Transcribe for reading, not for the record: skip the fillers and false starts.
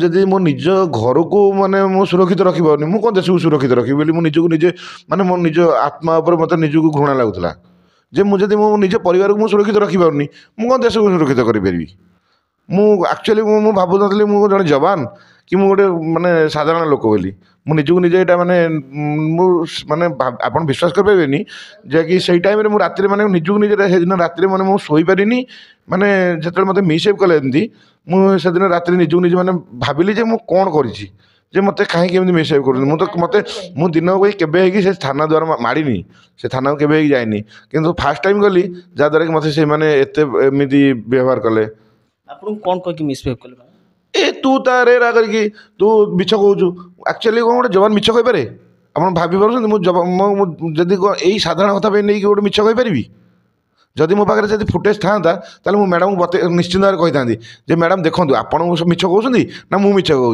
ଯଦି ମୋ ନିଜ ଘରକୁ ମାନେ ମୁଁ ସୁରକ୍ଷିତ ରଖିପାରୁନି ମୁଁ କ'ଣ ଦେଶକୁ ସୁରକ୍ଷିତ ରଖିବି ବୋଲି ମୁଁ ନିଜକୁ ନିଜେ ମାନେ ମୋ ନିଜ ଆତ୍ମା ଉପରେ ମୋତେ ନିଜକୁ ଘୃଣା ଲାଗୁଥିଲା ଯେ ମୁଁ ଯଦି ମୋ ନିଜ ପରିବାରକୁ ମୁଁ ସୁରକ୍ଷିତ ରଖିପାରୁନି ମୁଁ କ'ଣ ଦେଶକୁ ସୁରକ୍ଷିତ କରିପାରିବି। ମୁଁ ଆକ୍ଚୁଆଲି ମୁଁ ଭାବୁନଥିଲି ମୁଁ ଜଣେ ଯବାନ କି ମୁଁ ଗୋଟେ ମାନେ ସାଧାରଣ ଲୋକ ବୋଲି ମୁଁ ନିଜକୁ ନିଜେ ଏଇଟା ମାନେ ମୁଁ ମାନେ ଆପଣ ବିଶ୍ୱାସ କରିପାରିବେନି ଯେ କି ସେଇ ଟାଇମ୍ରେ ମୁଁ ରାତିରେ ମାନେ ନିଜକୁ ନିଜେ ସେଦିନ ରାତିରେ ମାନେ ମୁଁ ଶୋଇପାରିନି ମାନେ ଯେତେବେଳେ ମୋତେ ମିସ୍ହେପ୍ କଲେ ଏମିତି ମୁଁ ସେଦିନ ରାତିରେ ନିଜକୁ ନିଜେ ମାନେ ଭାବିଲି ଯେ ମୁଁ କ'ଣ କରିଛି ଯେ ମୋତେ କାହିଁକି ଏମିତି ମିସ୍ହେପ୍ କରୁଛନ୍ତି ମୁଁ ଦିନ ବହି କେବେ ହେଇକି ସେ ଥାନା ଦ୍ୱାରା ମାଡ଼ିନି ସେ ଥାନାକୁ କେବେ ହେଇକି ଯାଇନି କିନ୍ତୁ ଫାର୍ଷ୍ଟ ଟାଇମ୍ ଗଲି ଯାହାଦ୍ୱାରା କି ମୋତେ ସେମାନେ ଏତେ ଏମିତି ବ୍ୟବହାର କଲେ। ଆପଣଙ୍କୁ କ'ଣ କହିକି ମିସ୍ବିହେଭ୍ କଲେ? ତୁ ତାରେ ରା କରିକି ତୁ ମିଛ କହୁଛୁ ଆକ୍ଚୁଆଲି କ'ଣ ଗୋଟେ ଯବାନ ମିଛ କହିପାରେ ଆପଣ ଭାବି ପାରୁଛନ୍ତି ମୁଁ ଯଦି ଏଇ ସାଧାରଣ କଥା ପାଇଁ ନେଇକି ଗୋଟେ ମିଛ କହିପାରିବି ଯଦି ମୋ ପାଖରେ ଯଦି ଫୁଟେଜ୍ ଥାନ୍ତା ତାହେଲେ ମୁଁ ମ୍ୟାଡ଼ାମକୁ ନିଶ୍ଚିନ୍ତ ଭାବରେ କହିଥାନ୍ତି ଯେ ମ୍ୟାଡ଼ାମ୍ ଦେଖନ୍ତୁ ଆପଣ ମିଛ କହୁଛନ୍ତି ନା ମୁଁ ମିଛ କହୁଛି।